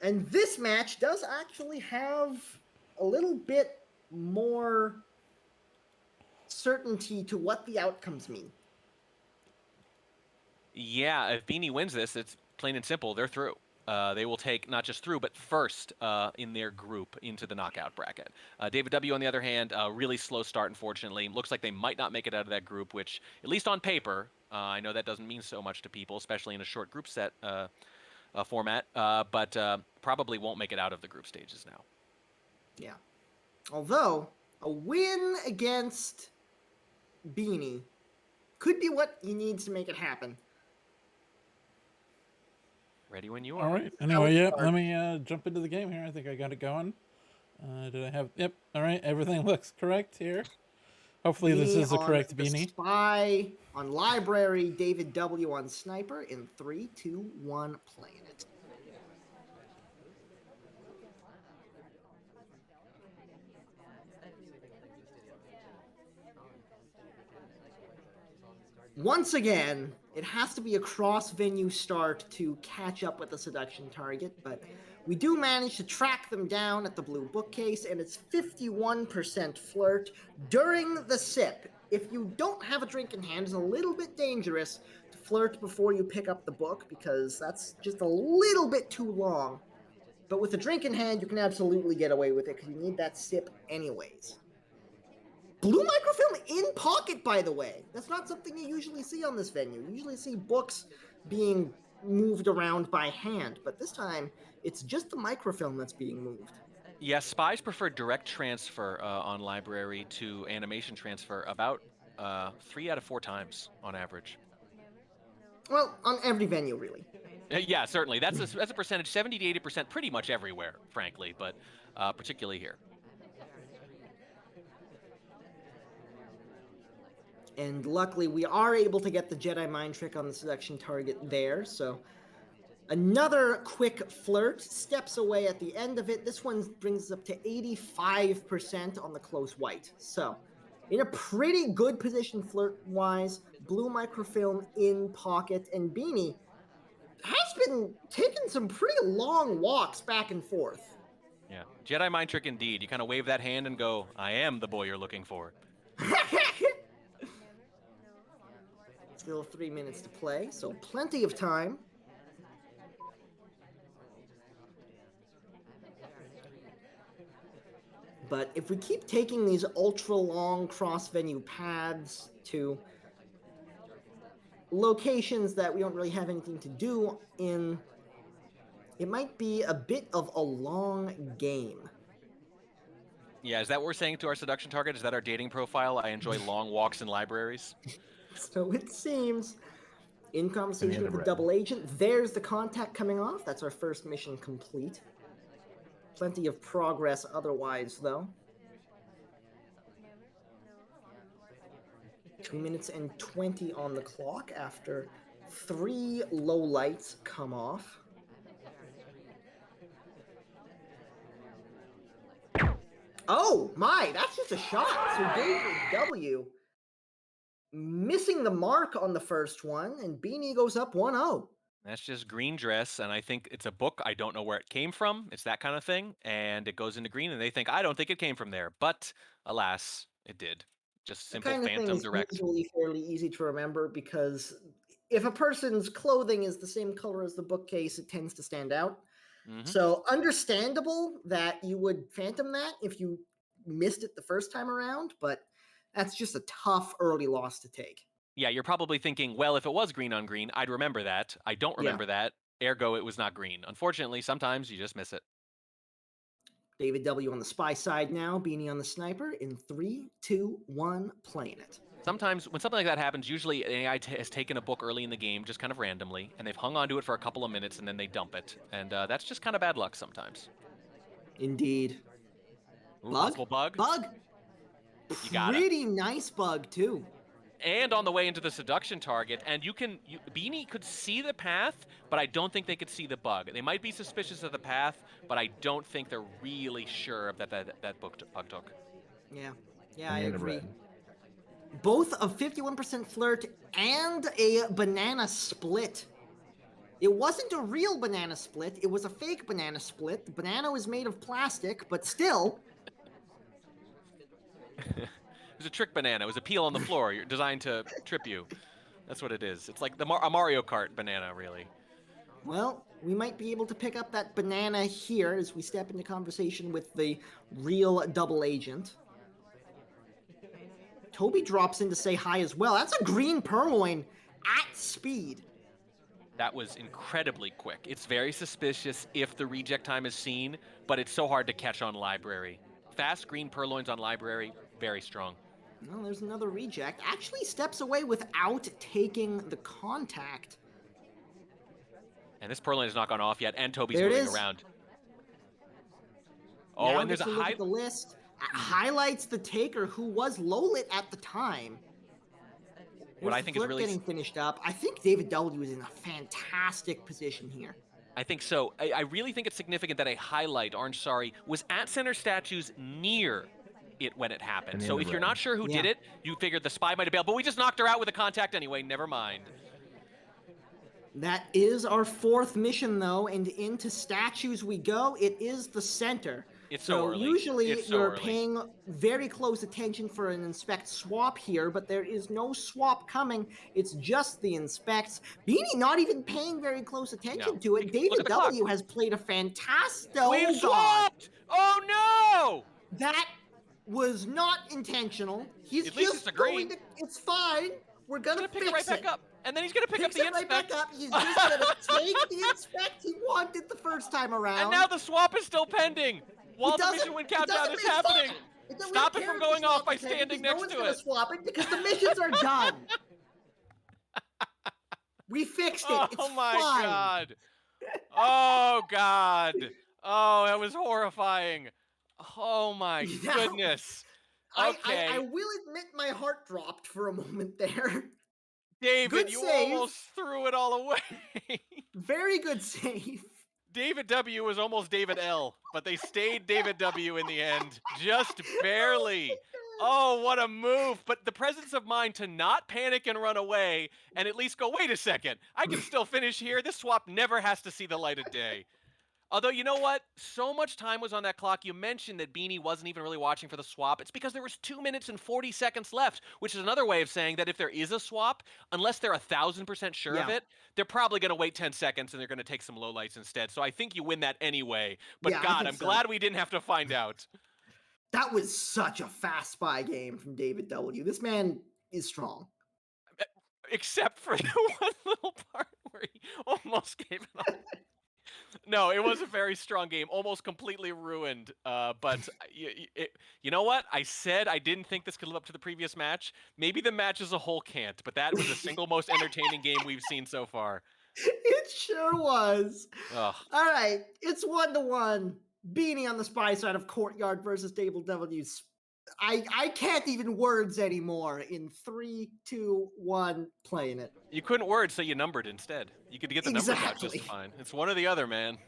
And this match does actually have a little bit more certainty to what the outcomes mean. Yeah, if Beanie wins this, it's plain and simple. They're through. They will take not just through, but first in their group into the knockout bracket. DavidW, on the other hand, really slow start, unfortunately. Looks like they might not make it out of that group, which, at least on paper, I know that doesn't mean so much to people, especially in a short group set format, but probably won't make it out of the group stages now. Yeah. Although, a win against Beanie could be what he needs to make it happen. Ready when you are. All right. Anyway, yep. Let me jump into the game here. I think I got it going. Did I have? Yep. All right. Everything looks correct here. Hopefully, this is the correct Beanie. Spy on Library, DavidW on Sniper in 3, 2, 1, playing it. Once again, it has to be a cross-venue start to catch up with the seduction target, but we do manage to track them down at the blue bookcase, and it's 51% flirt during the sip. If you don't have a drink in hand, it's a little bit dangerous to flirt before you pick up the book, because that's just a little bit too long. But with a drink in hand, you can absolutely get away with it, because you need that sip anyways. Blue microfilm in pocket, by the way. That's not something you usually see on this venue. You usually see books being moved around by hand, but this time it's just the microfilm that's being moved. Yeah, Spies prefer direct transfer on Library to animation transfer about 3 out of 4 times on average. Well, on every venue, really. Yeah, certainly. That's a percentage, 70 to 80%, pretty much everywhere, frankly, but particularly here. And luckily, we are able to get the Jedi Mind Trick on the seduction target there, so another quick flirt, steps away at the end of it. This one brings us up to 85% on the close white. So, in a pretty good position flirt-wise, blue microfilm in pocket, and Beanie has been taking some pretty long walks back and forth. Yeah, Jedi Mind Trick indeed. You kind of wave that hand and go, I am the boy you're looking for. Still 3 minutes to play, so plenty of time. But if we keep taking these ultra-long cross-venue paths to locations that we don't really have anything to do in, it might be a bit of a long game. Yeah, is that what we're saying to our seduction target? Is that our dating profile? I enjoy long walks in libraries. So it seems. In conversation with the double agent, there's the contact coming off. That's our first mission complete. Plenty of progress otherwise, though. 2 minutes and 20 on the clock after 3 low lights come off. Oh my, that's just a shot. So DavidW missing the mark on the first one, and Beanie goes up 1-0. That's just green dress, and I think it's a book. I don't know where it came from. It's that kind of thing, and it goes into green, and they think, I don't think it came from there. But, alas, it did. Just simple kind of phantom thing is direct. Usually fairly easy to remember, because if a person's clothing is the same color as the bookcase, it tends to stand out. Mm-hmm. So understandable that you would phantom that if you missed it the first time around, but that's just a tough early loss to take. Yeah, you're probably thinking, well, if it was green on green, I'd remember that. I don't remember that. Ergo, it was not green. Unfortunately, sometimes you just miss it. DavidW on the spy side now, Beanie on the sniper in 3, 2, 1, playing it. Sometimes when something like that happens, usually an AI has taken a book early in the game, just kind of randomly, and they've hung on to it for a couple of minutes, and then they dump it. And that's just kind of bad luck sometimes. Indeed. Ooh, possible bug? Bug! You got it. Pretty nice bug, too. And on the way into the seduction target, and Beanie could see the path, but I don't think they could see the bug. They might be suspicious of the path, but I don't think they're really sure that bug took. Yeah, I agree. Both a 51% flirt and a banana split. It wasn't a real banana split. It was a fake banana split. The banana was made of plastic, but still. It was a trick banana. It was a peel on the floor. You're designed to trip you. That's what it is. It's like a Mario Kart banana, really. Well, we might be able to pick up that banana here as we step into conversation with the real double agent. Toby drops in to say hi as well. That's a green purloin at speed. That was incredibly quick. It's very suspicious if the reject time is seen, but it's so hard to catch on library. Fast green purloins on library, very strong. Well, there's another reject. Actually steps away without taking the contact. And this purloin has not gone off yet, and Toby's There it moving is. around. Oh, now and there's a look at the list. Highlights the taker, who was Lolit at the time. What I think is really getting finished up. I think DavidW is in a fantastic position here. I think so. I really think it's significant that a highlight, Orange Sorry, was at center statues near it when it happened. So if you're not sure who did it, you figured the spy might have bailed. But we just knocked her out with a contact anyway. Never mind. That is our fourth mission, though, and into statues we go. It is the center. It's so early. Usually you're paying very close attention for an inspect swap here, but there is no swap coming. It's just the inspects. Beanie not even paying very close attention to it. DavidW has played a fantastic... We've swapped! Oh, no! That was not intentional. He's At least just going to... It's fine. We're going to pick it right back up. And then he's going to pick up the inspect. Right back up. He's just going to take the inspect he wanted the first time around. And now the swap is still pending. While the mission win countdown is happening. Stop it from going off by standing next to it. Swap it because the missions are done. We fixed it. It's oh my fine. God. Oh God. Oh, that was horrifying. Oh my goodness. Okay. I will admit my heart dropped for a moment there. David, you almost threw it all away. Very good save. DavidW was almost David L, but they stayed DavidW in the end, just barely. Oh, what a move. But the presence of mind to not panic and run away and at least go, wait a second, I can still finish here. This swap never has to see the light of day. Although, you know what? So much time was on that clock. You mentioned that Beanie wasn't even really watching for the swap. It's because there was 2 minutes and 40 seconds left, which is another way of saying that if there is a swap, unless they're 1,000% sure of it, they're probably going to wait 10 seconds and they're going to take some lowlights instead. So I think you win that anyway. But God, I'm glad we didn't have to find out. That was such a fast spy game from DavidW. This man is strong. Except for the one little part where he almost gave it up. No, it was a very strong game, almost completely ruined. But you know what? I said I didn't think this could live up to the previous match. Maybe the match as a whole can't, but that was the single most entertaining game we've seen so far. It sure was. Ugh. All right, it's 1-1. Beanie on the spy side of Courtyard versus DavidW. I can't even words anymore. In 3, 2, 1, playing it. You couldn't words, so you numbered instead. You could get the numbers out just fine. It's one or the other, man.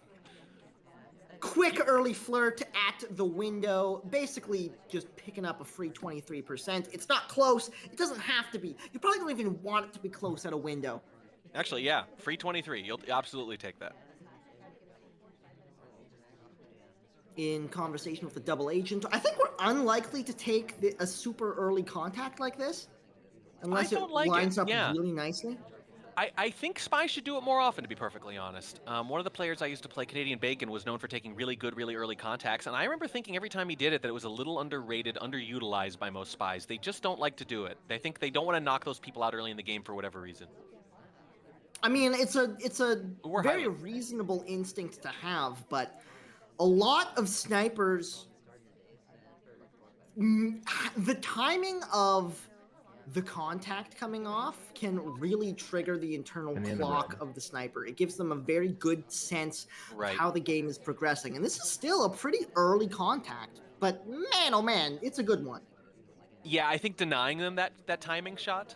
Quick early flirt at the window, basically just picking up a free 23%. It's not close. It doesn't have to be. You probably don't even want it to be close at a window. Actually, yeah, free 23. You'll absolutely take that. In conversation with the double agent, I think we're unlikely to take a super early contact like this, unless it lines up really nicely. I think Spy should do it more often, to be perfectly honest. One of the players I used to play, Canadian Bacon, was known for taking really good, really early contacts, and I remember thinking every time he did it that it was a little underrated, underutilized by most spies. They just don't like to do it. They think they don't want to knock those people out early in the game for whatever reason. I mean, it's a very reasonable instinct to have, but a lot of snipers, the timing of the contact coming off can really trigger the internal clock of the sniper. It gives them a very good sense of how the game is progressing. And this is still a pretty early contact, but man, oh man, it's a good one. Yeah, I think denying them that timing shot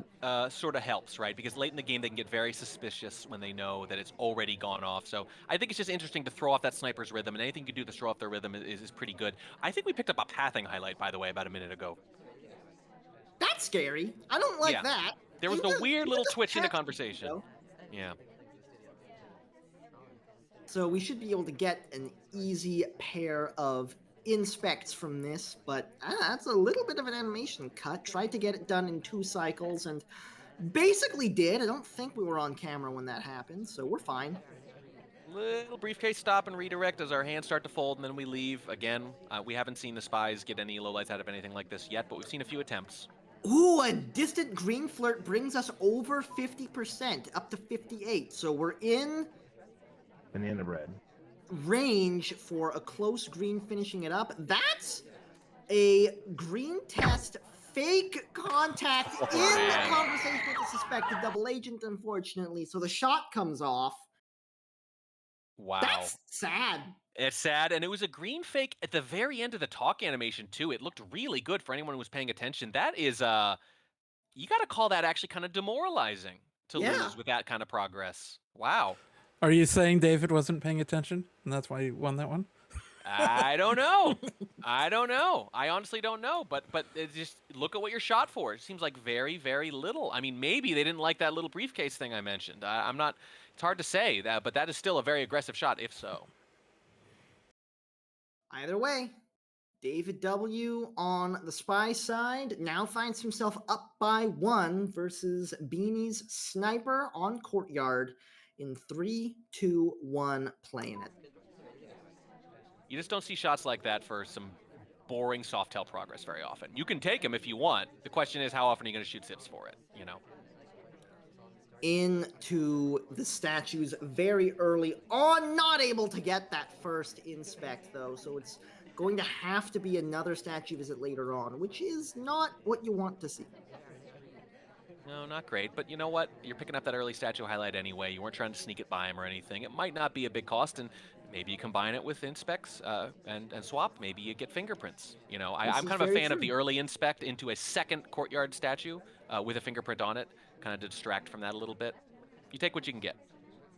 sort of helps, right? Because late in the game, they can get very suspicious when they know that it's already gone off. So I think it's just interesting to throw off that sniper's rhythm, and anything you can do to throw off their rhythm is pretty good. I think we picked up a pathing highlight, by the way, about a minute ago. That's scary. I don't like that. There was a weird little twitch in the conversation. Yeah. So we should be able to get an easy pair of inspects from this, but that's a little bit of an animation cut. Tried to get it done in 2 cycles and basically did. I don't think we were on camera when that happened, so we're fine. Little briefcase stop and redirect as our hands start to fold, and then we leave. Again, we haven't seen the spies get any lowlights out of anything like this yet, but we've seen a few attempts. Ooh, a distant green flirt brings us over 50%, up to 58. So we're in banana bread range for a close green finishing it up. That's a green test fake contact in the conversation with the suspected double agent, unfortunately. So the shot comes off. Wow. That's sad. It's sad, and it was a green fake at the very end of the talk animation, too. It looked really good for anyone who was paying attention. That is, you got to call that actually kind of demoralizing to lose with that kind of progress. Wow. Are you saying David wasn't paying attention, and that's why he won that one? I don't know. I don't know. I honestly don't know. But just look at what you're shot for. It seems like very, very little. I mean, maybe they didn't like that little briefcase thing I mentioned. I'm not. It's hard to say that, but that is still a very aggressive shot, if so. Either way, DavidW on the spy side now finds himself up by 1 versus Beanie's sniper on courtyard in 3, 2, 1, playing it. You just don't see shots like that for some boring soft-tail progress very often. You can take them if you want. The question is, how often are you going to shoot zips for it, you know? Into the statues very early on, not able to get that first inspect, though, so it's going to have to be another statue visit later on, which is not what you want to see. No, not great, but you know what? You're picking up that early statue highlight anyway. You weren't trying to sneak it by him or anything. It might not be a big cost, and maybe you combine it with inspects and swap. Maybe you get fingerprints. You know, I'm kind of a fan of the early inspect into a second courtyard statue with a fingerprint on it, kind of to distract from that a little bit. You take what you can get.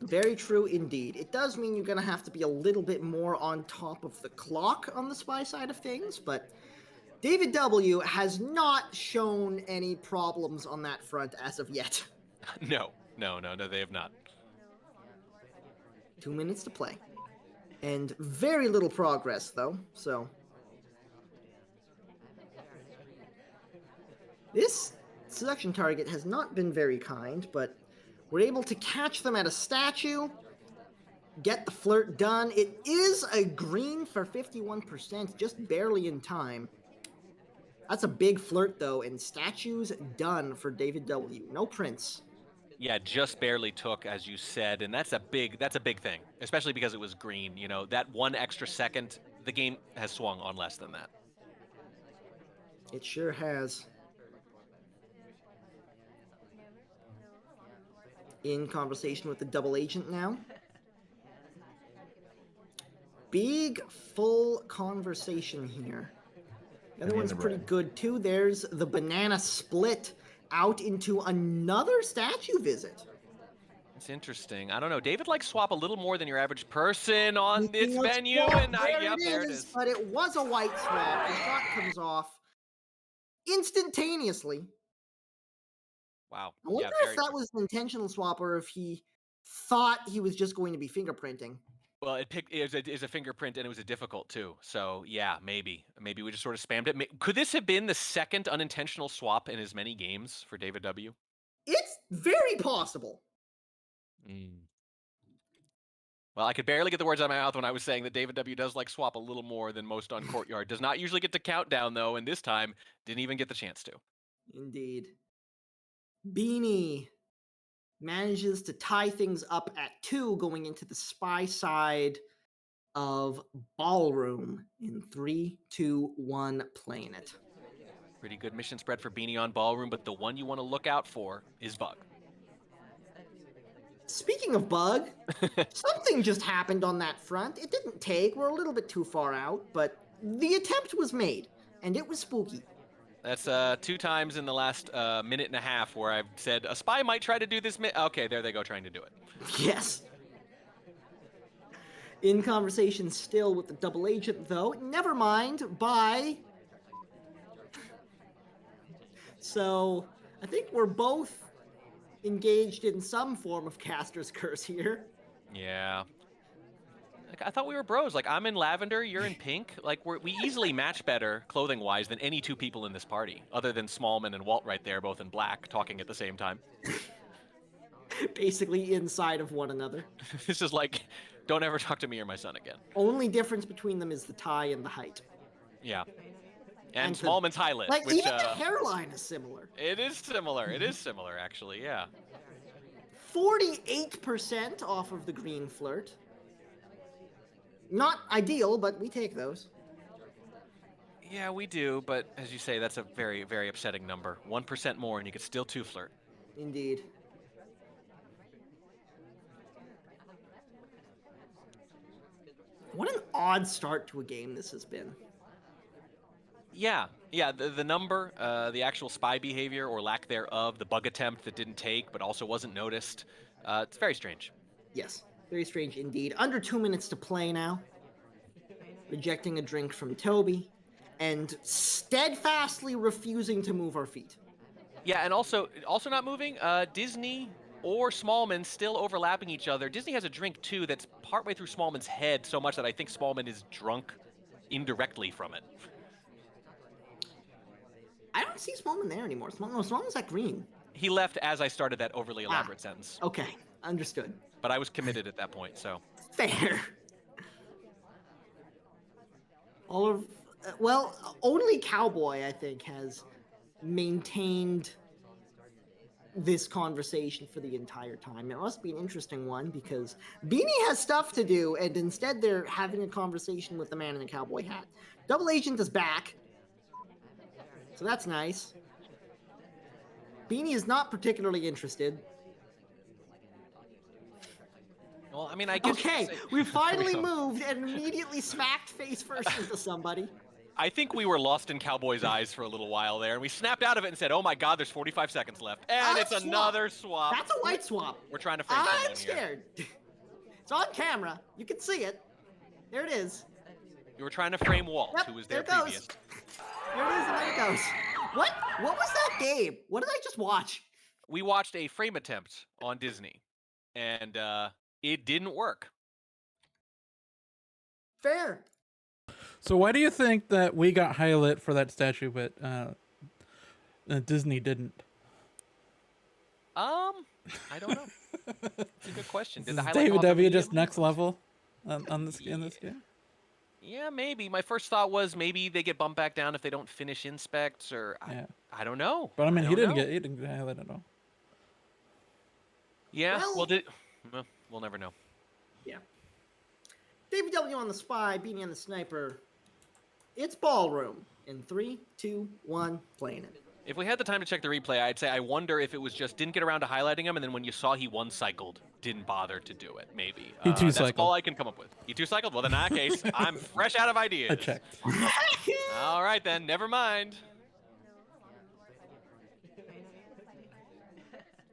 Very true indeed. It does mean you're going to have to be a little bit more on top of the clock on the spy side of things, but DavidW has not shown any problems on that front as of yet. No, they have not. 2 minutes to play. And very little progress, though, so. This seduction target has not been very kind, but we're able to catch them at a statue, get the flirt done. It is a green for 51%, just barely in time. That's a big flirt, though, and statues done for DavidW. No prints. Yeah, just barely took, as you said, and that's a big thing, especially because it was green. You know, that 1 extra second, the game has swung on less than that. It sure has. In conversation with the double agent now. Big, full conversation here. The other one's pretty good, too. There's the banana split out into another statue visit. It's interesting. I don't know. David likes swap a little more than your average person on this venue, and there it is. But it was a white swap. The shot comes off instantaneously. Wow. I wonder if that was an intentional swap or if he thought he was just going to be fingerprinting. Well, it is a fingerprint, and it was a difficult, too. So, yeah, maybe. Maybe we just sort of spammed it. Could this have been the second unintentional swap in as many games for DavidW? It's very possible. Well, I could barely get the words out of my mouth when I was saying that DavidW does like swap a little more than most on Courtyard. Does not usually get to countdown, though, and this time didn't even get the chance to. Indeed. Beanie manages to tie things up at 2 going into the spy side of Ballroom in 3, 2, 1, playing it. Pretty good mission spread for Beanie on Ballroom, but the one you want to look out for is Bug. Speaking of Bug, something just happened on that front. It didn't take. We're a little bit too far out, but the attempt was made, and it was spooky. That's 2 times in the last minute and a half where I've said, a spy might try to do this. Okay, there they go, trying to do it. Yes. In conversation still with the double agent, though. Never mind, bye. So, I think we're both engaged in some form of caster's curse here. Yeah. I thought we were bros. Like, I'm in lavender, you're in pink. Like, we easily match better clothing-wise than any two people in this party, other than Smallman and Walt right there, both in black, talking at the same time. Basically inside of one another. This is like, don't ever talk to me or my son again. Only difference between them is the tie and the height. Yeah. And the- Smallman's highlight, Like, which, even the hairline is similar. It is similar. It is similar, actually, yeah. 48% off of the green flirt. Not ideal, but we take those. Yeah, we do, but as you say, that's a very, very upsetting number. 1% more, and you could still two flirt. Indeed. What an odd start to a game this has been. Yeah, the number, the actual spy behavior or lack thereof, the bug attempt that didn't take but also wasn't noticed, it's very strange. Yes, very strange indeed. Under 2 minutes to play now. Rejecting a drink from Toby, and steadfastly refusing to move our feet. Yeah, and also not moving, Disney or Smallman still overlapping each other. Disney has a drink too that's partway through Smallman's head so much that I think Smallman is drunk indirectly from it. I don't see Smallman there anymore. Smallman's that green. He left as I started that overly elaborate sentence. Okay, understood. But I was committed at that point, so. Fair. Only Cowboy, I think, has maintained this conversation for the entire time. It must be an interesting one because Beanie has stuff to do, and instead they're having a conversation with the man in the cowboy hat. Double Agent is back, so that's nice. Beanie is not particularly interested. Well, I mean, I guess. Okay, we finally moved and immediately smacked face first into somebody. I think we were lost in Cowboy's eyes for a little while there, and we snapped out of it and said, "Oh my God, there's 45 seconds left," and it's another swap. That's a white swap. We're trying to frame I'm someone scared. It's on camera. You can see it. There it is. You were trying to frame Walt, Yep, who was there there it previous. goes. There it is, and there it goes. What was that game? What did I just watch? We watched a frame attempt on Disney, and it didn't work. Fair. So why do you think that we got highlight for that statue, but Disney didn't? I don't know. It's a good question. Did the Is highlight go off DavidW immediately? just next level on this in this game? Yeah, maybe. My first thought was maybe they get bumped back down if they don't finish inspects, or Yeah. I don't know. But I mean, he don't didn't know. get highlight at all. Yeah, Well- we'll never know. Yeah. DavidW on the spy, Beanie on the sniper. It's ballroom. In 3, 2, 1, playing it. If we had the time to check the replay, I'd say I wonder if it was just didn't get around to highlighting him, and then when you saw he one cycled, didn't bother to do it. Maybe He two That's cycled. all I can come up with. He two cycled. Well, then in that case, I'm fresh out of ideas. I checked. All right then, never mind.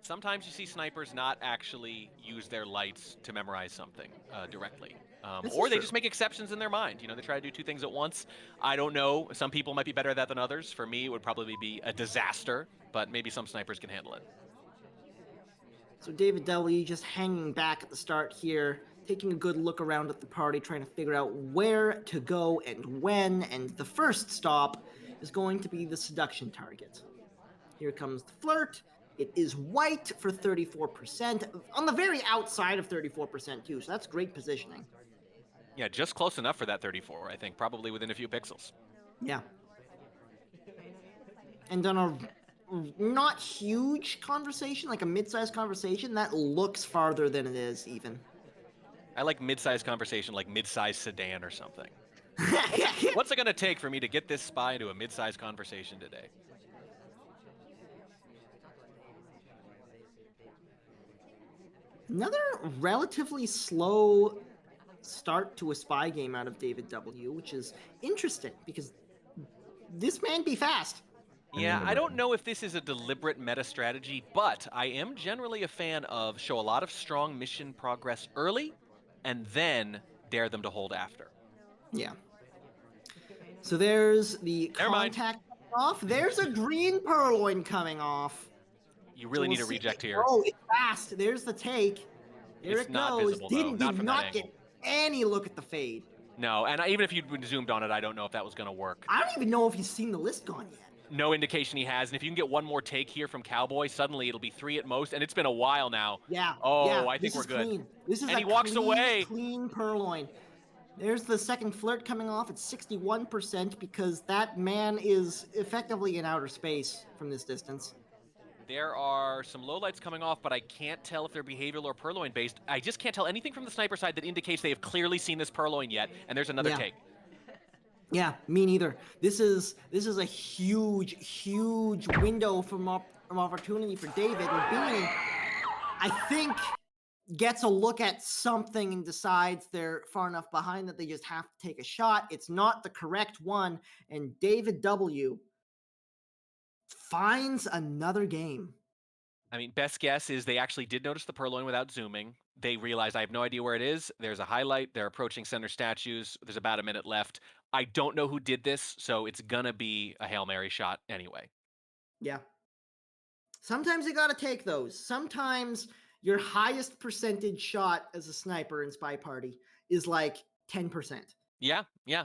Sometimes you see snipers not actually use their lights to memorize something directly. This Or is they true. just make exceptions in their mind. You know, they try to do two things at once. I don't know. Some people might be better at that than others. For me, it would probably be a disaster, but maybe some snipers can handle it. So DavidW just hanging back at the start here, taking a good look around at the party, trying to figure out where to go and when, and the first stop is going to be the seduction target. Here comes the flirt. It is white for 34%, on the very outside of 34% too, so that's great positioning. Yeah, just close enough for that 34, I think. Probably within a few pixels. Yeah. And on a not huge conversation, like a mid-sized conversation, that looks farther than it is even. I like mid-sized conversation, like mid-sized sedan or something. What's it going to take for me to get this spy into a mid-sized conversation today? Another relatively slow start to a spy game out of DavidW, which is interesting because this man be fast. Yeah, I don't know if this is a deliberate meta strategy, but I am generally a fan of show a lot of strong mission progress early and then dare them to hold after. Yeah. So there's the Never mind. contact off. There's a green purloin coming off. You really So need a we'll see. reject here. Oh, it's fast. There's the take. There It's it not goes. visible, though. Not Did from that not angle. get any look at the fade. No, and even if you'd been zoomed on it, I don't know if that was going to work. I don't even know if he's seen the list gone yet. No indication he has, and if you can get one more take here from Cowboy, suddenly it'll be 3 at most, and it's been a while now. Yeah. Oh, yeah, I think we're good. Clean. This is and a he walks clean, away. Clean purloin. There's the second flirt coming off at 61% because that man is effectively in outer space from this distance. There are some lowlights coming off, but I can't tell if they're behavioral or purloin based. I just can't tell anything from the sniper side that indicates they have clearly seen this purloin yet, and there's another take. Yeah, me neither. This is a huge window from opportunity for David, and Beanie, I think, gets a look at something and decides they're far enough behind that they just have to take a shot. It's not the correct one, and DavidW finds another game. I mean, best guess is they actually did notice the purloin without zooming. They realized I have no idea where it is. There's a highlight. They're approaching center statues. There's about a minute left. I don't know who did this, so it's going to be a Hail Mary shot anyway. Yeah. Sometimes you got to take those. Sometimes your highest percentage shot as a sniper in SpyParty is like 10%. Yeah.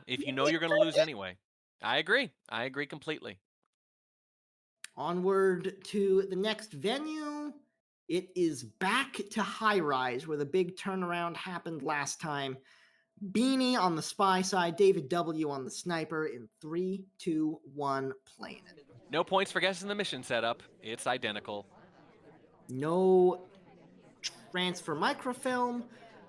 If you know you're going to lose anyway. I agree completely. Onward to the next venue. It is back to High Rise, where the big turnaround happened last time. Beanie on the spy side, DavidW on the sniper in 3, 2, 1, playing it. No points for guessing the mission setup. It's identical. No transfer microfilm,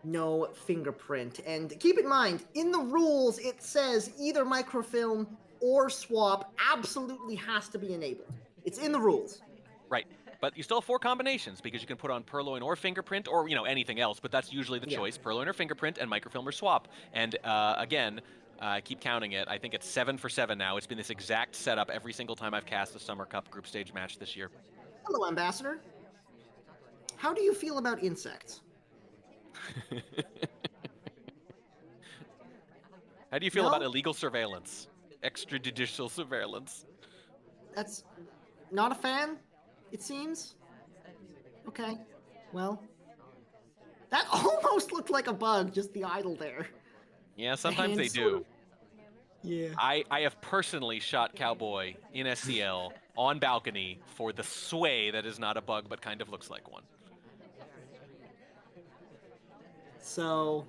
no fingerprint. And keep in mind, in the rules, it says either microfilm or swap absolutely has to be enabled. It's in the rules. Right. But you still have 4 combinations because you can put on purloin or fingerprint or, anything else, but that's usually the choice. Purloin or fingerprint and microfilm or swap. And again, I keep counting it. I think it's 7 for 7 now. It's been this exact setup every single time I've cast a Summer Cup group stage match this year. Hello, Ambassador. How do you feel about insects? How do you feel about illegal surveillance? Extrajudicial surveillance? That's not a fan, it seems. Okay, well, that almost looked like a bug, just the idol there. Yeah, sometimes they do. Yeah. I have personally shot Cowboy in SCL on balcony for the sway that is not a bug but kind of looks like one. So,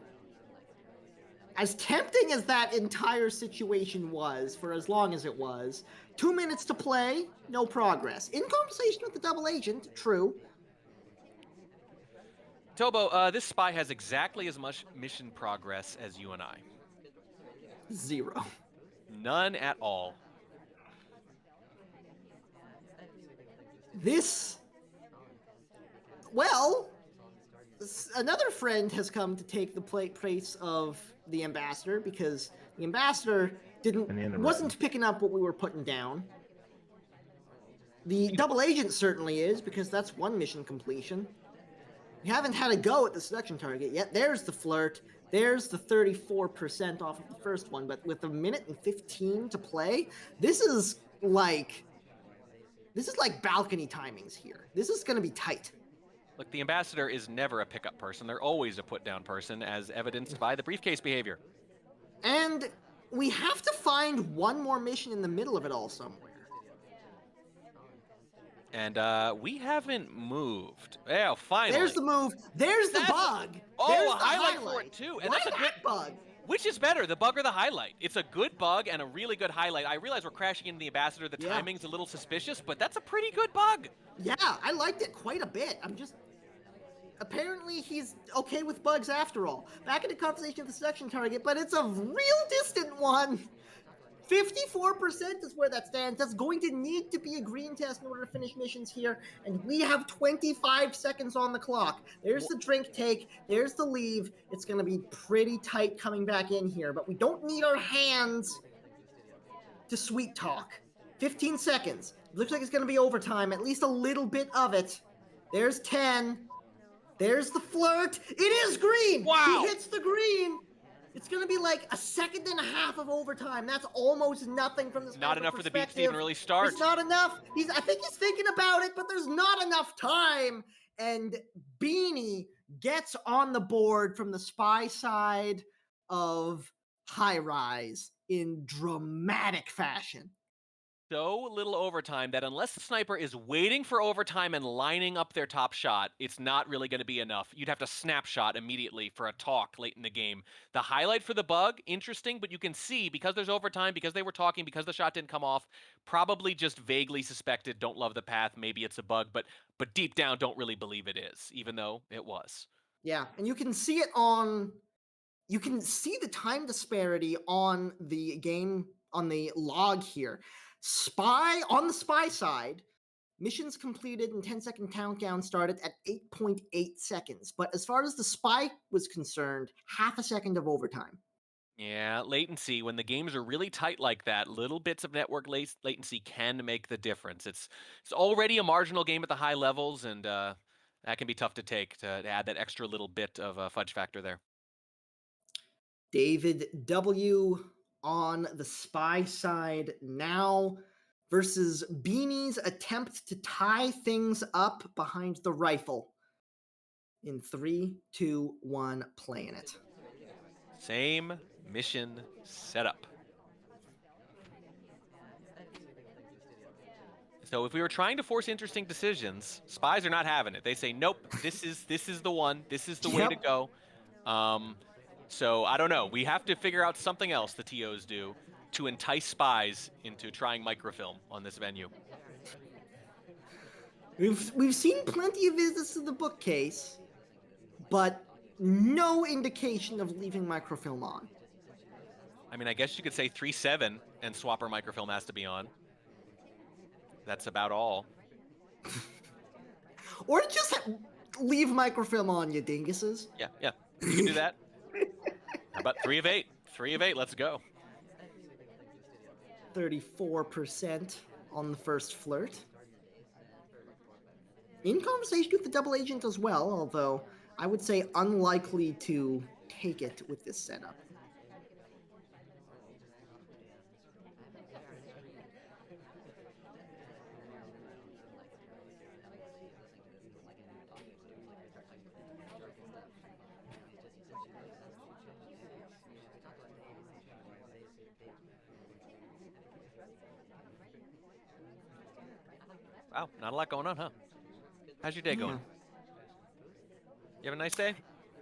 as tempting as that entire situation was, for as long as it was, 2 minutes to play, no progress. In conversation with the double agent, true. Tobo, this spy has exactly as much mission progress as you and I. 0. None at all. This... Well... Another friend has come to take the place of the ambassador because the ambassador wasn't picking up what we were putting down. The double agent certainly is because that's one mission completion. We haven't had a go at the seduction target yet. There's the flirt. There's the 34% off of the first one. But with 1 minute and 15 to play, this is like balcony timings here. This is going to be tight. Look, the ambassador is never a pickup person. They're always a put-down person, as evidenced by the briefcase behavior. And we have to find one more mission in the middle of it all somewhere. And we haven't moved. Oh, finally. There's the move. There's the bug. Oh, there's a highlight for it, too. And Why that's a good bug. Which is better, the bug or the highlight? It's a good bug and a really good highlight. I realize we're crashing into the ambassador. The timing's a little suspicious, but that's a pretty good bug. Yeah, I liked it quite a bit. Apparently he's okay with bugs after all. Back in the conversation of the seduction target, but it's a real distant one. 54% is where that stands. That's going to need to be a green test in order to finish missions here, and we have 25 seconds on the clock. There's the drink take, there's the leave. It's going to be pretty tight coming back in here, but we don't need our hands to sweet talk. 15 seconds. Looks like it's going to be overtime, at least a little bit of it. There's 10. There's the flirt. It is green. Wow. He hits the green. It's going to be like a second and a half of overtime. That's almost nothing from this Not enough for the beats to even really start. It's not enough. I think he's thinking about it, but there's not enough time. And Beanie gets on the board from the spy side of High Rise in dramatic fashion. So little overtime that unless the sniper is waiting for overtime and lining up their top shot, it's not really going to be enough. You'd have to snapshot immediately for a talk late in the game. The highlight for the bug, interesting, but you can see because there's overtime, because they were talking, because the shot didn't come off, probably just vaguely suspected, don't love the path, maybe it's a bug, but deep down don't really believe it is, even though it was. Yeah, and you can see the time disparity on the game, on the log here. On the spy side, missions completed and 10-second countdown started at 8.8 seconds. But as far as the spy was concerned, half a second of overtime. Yeah, latency, when the games are really tight like that, little bits of network latency can make the difference. It's already a marginal game at the high levels, and that can be tough to take, to add that extra little bit of fudge factor there. DavidW on the spy side now versus Beanie's attempt to tie things up behind the rifle. In 3, 2, 1, playing it. Same mission setup. So if we were trying to force interesting decisions, spies are not having it. They say, nope, this is the one. This is the way to go. So I don't know. We have to figure out something else the TOs do to entice spies into trying microfilm on this venue. We've seen plenty of visits to the bookcase, but no indication of leaving microfilm on. I mean, I guess you could say 3-7 and swapper microfilm has to be on. That's about all. Or just leave microfilm on, you dinguses. Yeah. You can do that. How about 3 of 8? 3 of 8, let's go. 34% on the first flirt. In conversation with the double agent as well, although I would say unlikely to take it with this setup. Wow, not a lot going on, huh? How's your day going? You have a nice day?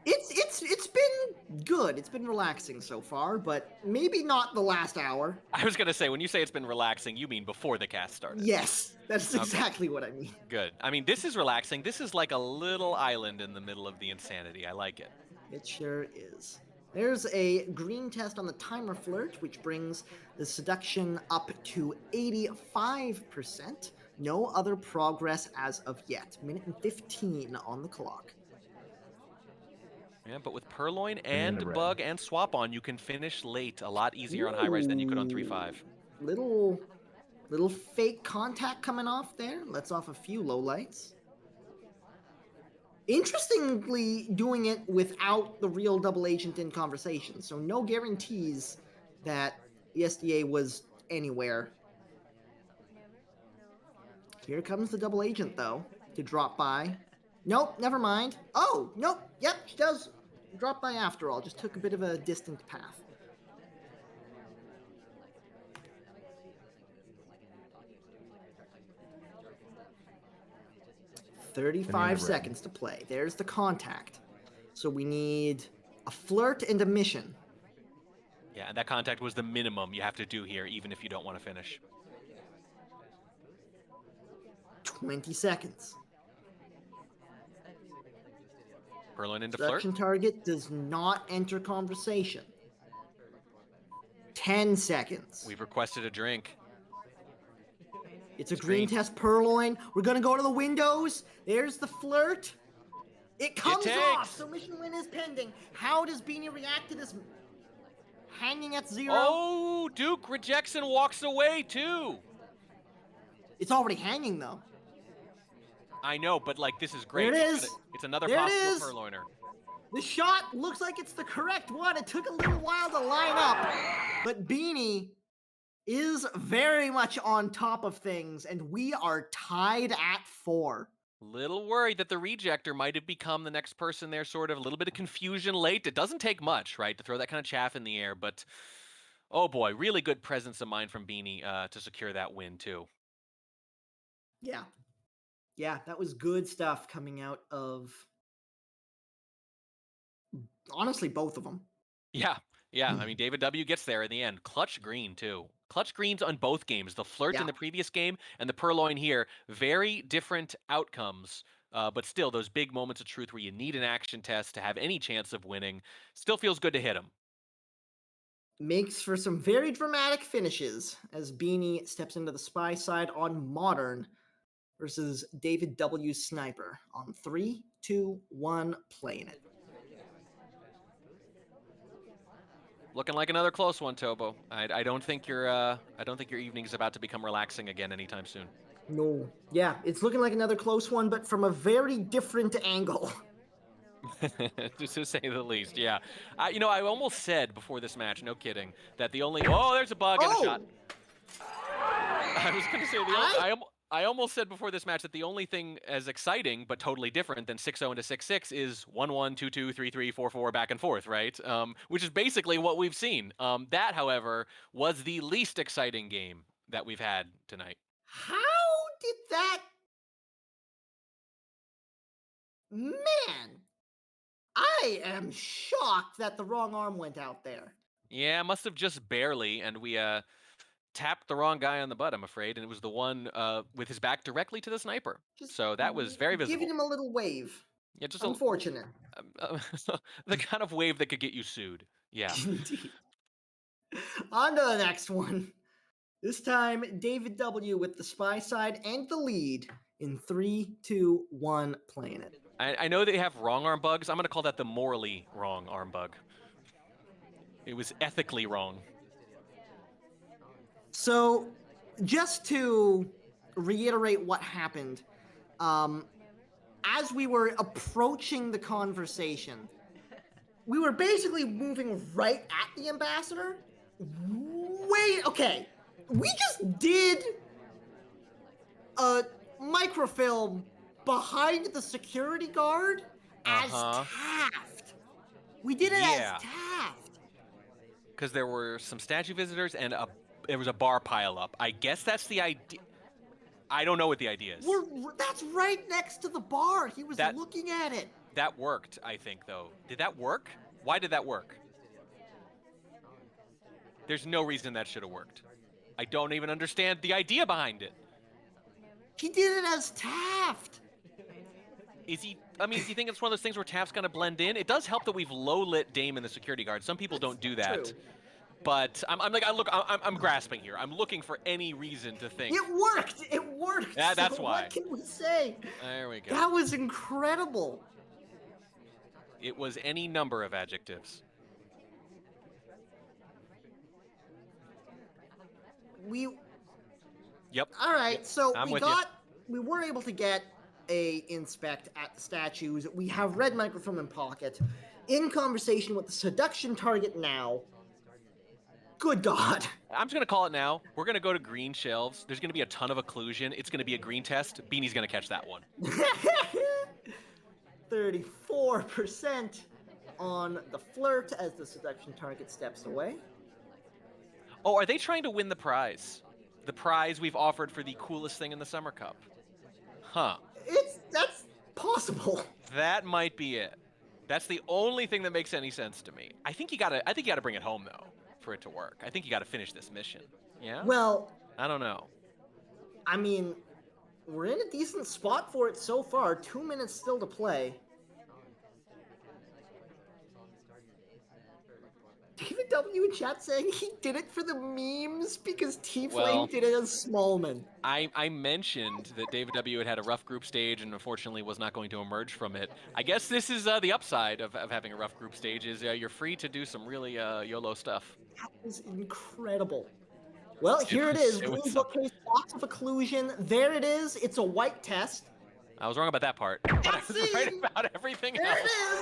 It's been good. It's been relaxing so far, but maybe not the last hour. I was gonna say, when you say it's been relaxing, you mean before the cast started. Yes, that's exactly what I mean. Good. I mean, this is relaxing. This is like a little island in the middle of the insanity. I like it. It sure is. There's a green test on the timer flirt, which brings the seduction up to 85%. No other progress as of yet. Minute and 15 on the clock. Yeah, but with Purloin and Bug and Swap on, you can finish late a lot easier on High Rise than you could on 3-5. Little fake contact coming off there. Lets off a few lowlights. Interestingly, doing it without the real double agent in conversation, so no guarantees that the SDA was anywhere. Here comes the double agent, though, to drop by. Nope, never mind. Oh, nope, yep, she does drop by after all, just took a bit of a distant path. "35 seconds to play. There's the contact. So we need a flirt and a mission. Yeah, and that contact was the minimum you have to do here, even if you don't want to finish. 20 seconds. Purloin into flirt. Seduction target does not enter conversation. 10 seconds. We've requested a drink. It's a green test Purloin. We're gonna go to the windows. There's the flirt. It comes off, so mission win is pending. How does Beanie react to this hanging at 0? Oh, Duke rejects and walks away too. It's already hanging though. I know, but like this is great. There it is. It's another there possible Purloiner. The shot looks like it's the correct one. It took a little while to line up, but Beanie is very much on top of things, and we are tied at 4. Little worried that the rejector might have become the next person there, sort of. A little bit of confusion late. It doesn't take much, right, to throw that kind of chaff in the air, but oh boy, really good presence of mind from Beanie to secure that win, too. Yeah. Yeah, that was good stuff coming out of, honestly, both of them. Yeah, yeah. I mean, DavidW gets there in the end. Clutch green, too. Clutch greens on both games. The flirt in the previous game and the purloin here. Very different outcomes, but still those big moments of truth where you need an action test to have any chance of winning. Still feels good to hit them. Makes for some very dramatic finishes as Beanie steps into the spy side on Modern versus DavidW Sniper on 3, 2, 1, playing it. Looking like another close one, Tobo. I don't think your evening is about to become relaxing again anytime soon. No. Yeah, it's looking like another close one, but from a very different angle. To say the least, yeah. I almost said before this match, no kidding, that the only there's a bug and a shot. I was going to say I almost said before this match that the only thing as exciting but totally different than 6-0 into 6-6 is 1-1, 2-2, 3-3, 4-4 back and forth, right? Which is basically what we've seen. That, however, was the least exciting game that we've had tonight. How did that? Man, I am shocked that the wrong arm went out there. Yeah, must have just barely, and we tapped the wrong guy on the butt, I'm afraid, and it was the one with his back directly to the sniper. Just so that was very visible. Giving him a little wave. Yeah, just unfortunate. The kind of wave that could get you sued. Yeah. Indeed. On to the next one. This time, DavidW with the spy side and the lead in 3, 2, 1, playing it. I know they have wrong arm bugs. I'm going to call that the morally wrong arm bug. It was ethically wrong. So, just to reiterate what happened, as we were approaching the conversation, we were basically moving right at the ambassador. Wait, okay. We just did a microfilm behind the security guard as Taft. We did it as Taft. Because there were some statue visitors and there was a bar pile up. I guess that's the idea. I don't know what the idea is. That's right next to the bar. He was looking at it. That worked, I think, though. Did that work? Why did that work? There's no reason that should have worked. I don't even understand the idea behind it. He did it as Taft. Is he think it's one of those things where Taft's gonna blend in? It does help that we've low-lit Damon, the security guard. Some people don't do that. True. But I'm grasping here. I'm looking for any reason to think. It worked. It worked. Yeah, that's so why. What can we say? There we go. That was incredible. It was any number of adjectives. Yep. All right, yep. so we were able to get a inspect at the statues. We have red microfilm in pocket. In conversation with the seduction target now. Good God. I'm just going to call it now. We're going to go to green shelves. There's going to be a ton of occlusion. It's going to be a green test. Beanie's going to catch that one. 34% on the flirt as the seduction target steps away. Oh, are they trying to win the prize? The prize we've offered for the coolest thing in the Summer Cup. Huh. That's possible. That might be it. That's the only thing that makes any sense to me. I think you gotta bring it home though, for it to work. I think you gotta finish this mission. Yeah? Well, I don't know. I mean, we're in a decent spot for it so far. 2 minutes still to play. DavidW in chat saying he did it for the memes because T-Flame did it as Smallman. I mentioned that DavidW had a rough group stage and unfortunately was not going to emerge from it. I guess this is the upside of having a rough group stage is you're free to do some really YOLO stuff. That was incredible. Well, here it is. Blue bookcase, lots of occlusion. There it is. It's a white test. I was wrong about that part, but I was right about everything else. There it is.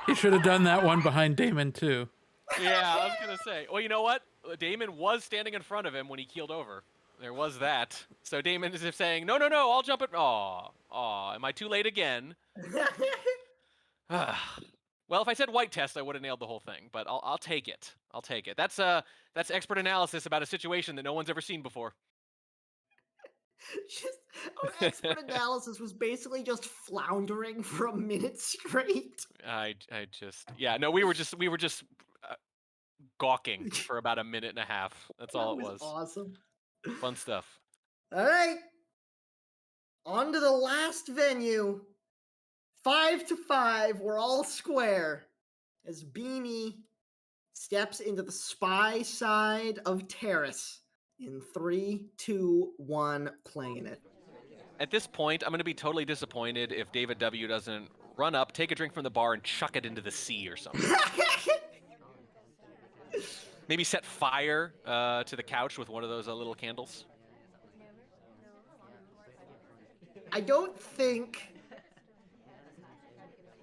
He should have done that one behind Damon, too. Yeah, I was going to say. Well, you know what? Damon was standing in front of him when he keeled over. There was that. So Damon is saying, no, I'll jump it. Aw, am I too late again? Well, if I said white test, I would have nailed the whole thing, but I'll take it. I'll take it. That's expert analysis about a situation that no one's ever seen before. Just our expert analysis was basically just floundering for a minute straight. No, we were just gawking for about a minute and a half. That's all it was. Awesome. Fun stuff. All right. On to the last venue. 5-5. We're all square as Beanie steps into the spy side of Terrace in 3, 2, 1, playing it. At this point, I'm going to be totally disappointed if DavidW doesn't run up, take a drink from the bar, and chuck it into the sea or something. Maybe set fire to the couch with one of those little candles. I don't think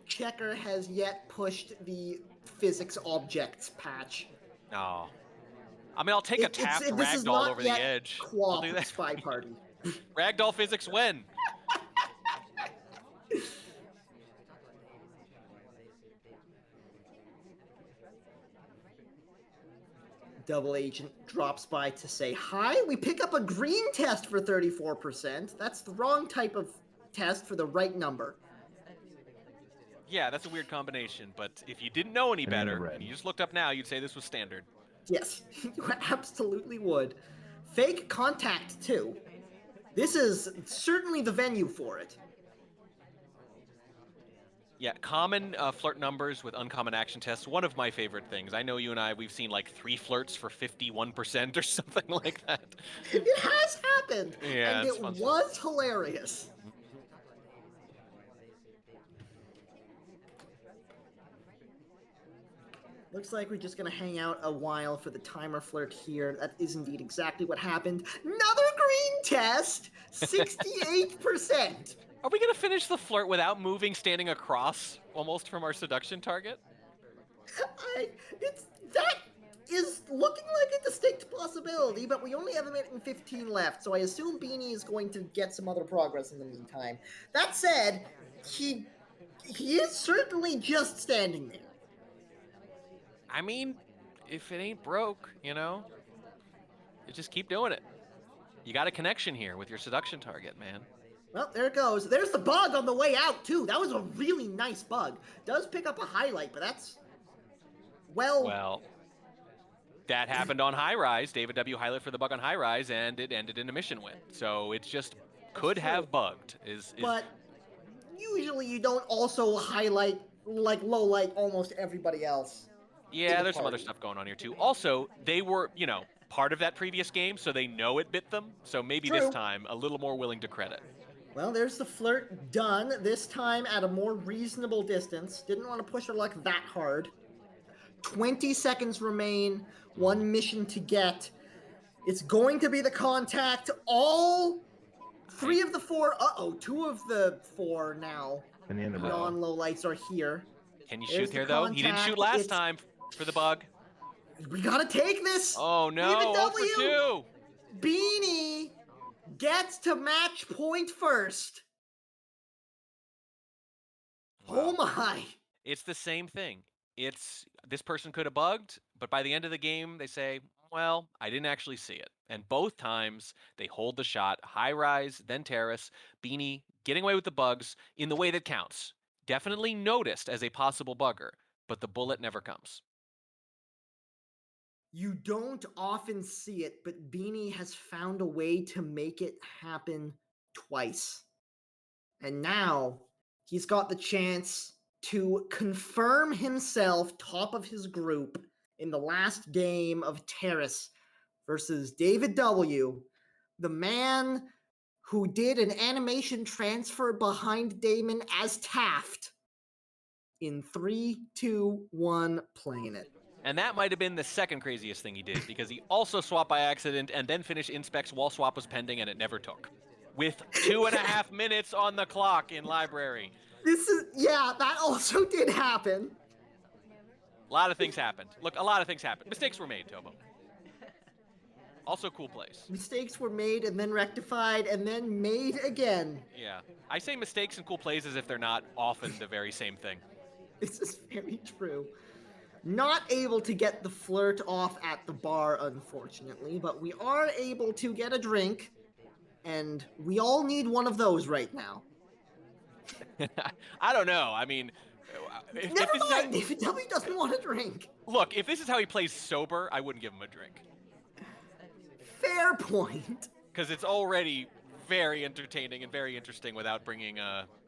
Checker has yet pushed the physics objects patch. No. I mean, I'll take a tapped ragdoll over the edge. I'll do that. SpyParty. Ragdoll physics win. Double Agent drops by to say hi. We pick up a green test for 34%. That's the wrong type of test for the right number. Yeah, that's a weird combination, but if you didn't know any better, and you just looked up now, you'd say this was standard. Yes, you absolutely would. Fake contact, too. This is certainly the venue for it. Yeah, common flirt numbers with uncommon action tests, one of my favorite things. I know you and I, we've seen like 3 flirts for 51% or something like that. It has happened, yeah, and it was hilarious. Looks like we're just going to hang out a while for the timer flirt here. That is indeed exactly what happened. Another green test! 68%! Are we going to finish the flirt without moving, standing across almost from our seduction target? That is looking like a distinct possibility, but we only have a minute and 15 left, so I assume Beanie is going to get some other progress in the meantime. That said, he is certainly just standing there. I mean, if it ain't broke, you just keep doing it. You got a connection here with your seduction target, man. Well, there it goes. There's the bug on the way out, too. That was a really nice bug. Does pick up a highlight, but that's... Well, that happened on High Rise. DavidW highlight for the bug on High Rise, and it ended in a mission win. So it's just could have bugged. But usually you don't also highlight, like, low light almost everybody else. Yeah, there's some other stuff going on here, too. Also, they were, part of that previous game, so they know it bit them. So maybe this time, a little more willing to credit. Well, there's the flirt done, this time at a more reasonable distance. Didn't want to push her luck that hard. 20 seconds remain, 1 mission to get. It's going to be the contact. All 3 of the 4, 2 of the 4 now. Non-low lights are here. Can you shoot here, though? He didn't shoot last time for the bug. We gotta take this. Oh, no. DavidW. Beanie gets to match point first. Wow. Oh, my. It's the same thing. This person could have bugged, but by the end of the game, they say, well, I didn't actually see it. And both times, they hold the shot. High Rise, then Terrace. Beanie getting away with the bugs in the way that counts. Definitely noticed as a possible bugger, but the bullet never comes. You don't often see it, but Beanie has found a way to make it happen twice. And now he's got the chance to confirm himself top of his group in the last game of Terrace versus DavidW, the man who did an animation transfer behind Damon as Taft. In 3, 2, 1, playing it. And that might have been the second craziest thing he did, because he also swapped by accident and then finished inspecs while swap was pending, and it never took. With 2.5 minutes on the clock in library. That also did happen. A lot of things happened. Look, a lot of things happened. Mistakes were made, Tobo. Also cool plays. Mistakes were made and then rectified and then made again. Yeah. I say mistakes and cool plays as if they're not often the very same thing. This is very true. Not able to get the flirt off at the bar, unfortunately, but we are able to get a drink, and we all need one of those right now. I don't know. I mean, if Never this mind, is how, DavidW doesn't want a drink. look, if this is how he plays sober, I wouldn't give him a drink. Fair point. Because it's already very entertaining and very interesting without bringing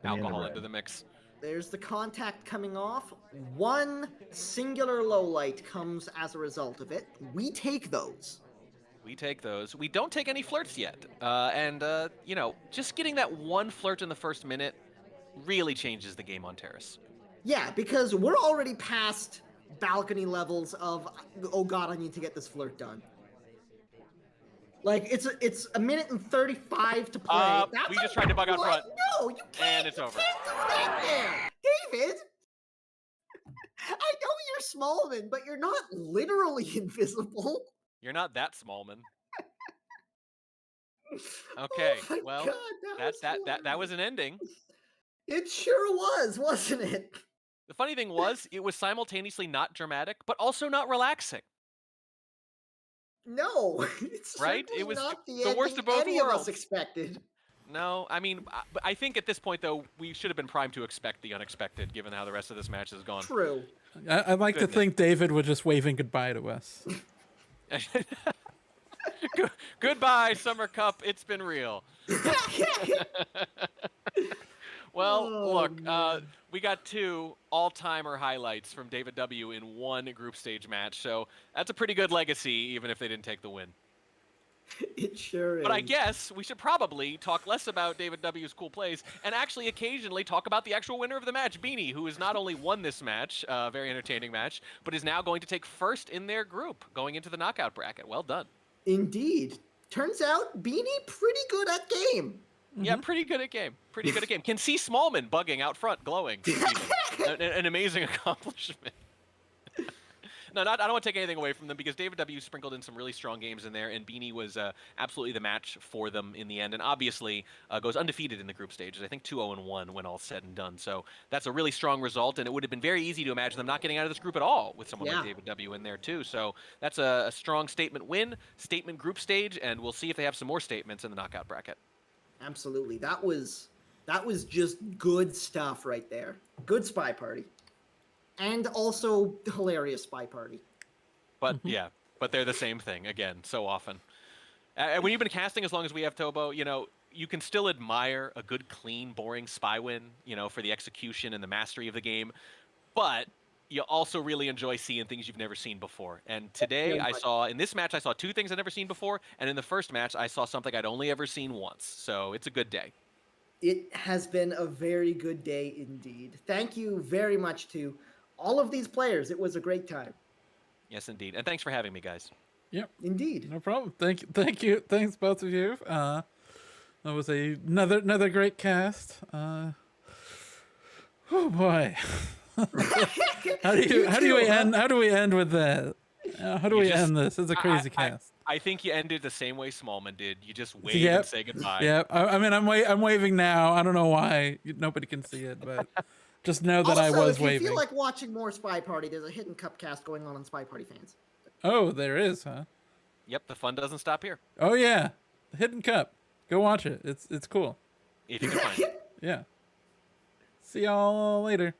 alcohol bread. into the mix. There's the contact coming off. One singular low light comes as a result of it. We take those. We take those. We don't take any flirts yet. You know, just getting that one flirt in the first minute really changes the game on Terrace. Yeah, because we're already past balcony levels of, oh god, I need to get this flirt done. Like, it's a minute and 35 to play. We just tried to bug out what? front. No, you can't. And it's over. You can't do that there. David! I know you're Smallman, but you're not literally invisible. You're not that Smallman. Okay, Oh my well, God, that was an ending. It sure was, wasn't it? The funny thing was, it was simultaneously not dramatic, but also not relaxing. No, it's Right? certainly It was not the worst of both any of us worlds. expected. No, I mean, I think at this point, though, we should have been primed to expect the unexpected, given how the rest of this match has gone. True. I'd like to think David was just waving goodbye to us. Goodbye, Summer Cup. It's been real. Well, look, we got 2 all-timer highlights from DavidW in one group stage match, so that's a pretty good legacy, even if they didn't take the win. It sure is. But I guess we should probably talk less about DavidW's cool plays and actually occasionally talk about the actual winner of the match, Beanie, who has not only won this match, very entertaining match, but is now going to take first in their group going into the knockout bracket. Well done. Indeed. Turns out, Beanie pretty good at game. Yeah, pretty good at game. Pretty good at game. Can see Smallman bugging out front, glowing. An amazing accomplishment. No, I don't want to take anything away from them because DavidW sprinkled in some really strong games in there, and Beanie was absolutely the match for them in the end, and obviously goes undefeated in the group stages. I think 2-0-1 when all said and done. So that's a really strong result, and it would have been very easy to imagine them not getting out of this group at all with someone like DavidW in there too. So that's a strong statement win, statement group stage, and we'll see if they have some more statements in the knockout bracket. Absolutely. That was just good stuff right there. Good Spy Party. And also hilarious Spy Party. But yeah, but they're the same thing again so often. And when you've been casting as long as we have, Tobo, you know, you can still admire a good, clean, boring spy win, you know, for the execution and the mastery of the game. But you also really enjoy seeing things you've never seen before. And today in this match, I saw 2 things I'd never seen before. And in the first match, I saw something I'd only ever seen once. So it's a good day. It has been a very good day indeed. Thank you very much to all of these players. It was a great time. Yes, indeed. And thanks for having me, guys. Yep. Indeed. No problem. Thank you. Thanks both of you. That was another great cast. Oh boy. How do we end with that? How do we end this? It's a crazy cast. I think you ended the same way Smallman did. You just wave Yep. and say goodbye. Yeah. I mean, I'm waving now. I don't know why. Nobody can see it, but just know that I was waving. If you feel like watching more Spy Party, there's a hidden cup cast going on Spy Party fans. Oh, there is, huh? Yep, the fun doesn't stop here. Oh yeah, the Hidden Cup. Go watch it. It's cool. If you can find it. Yeah. See y'all later.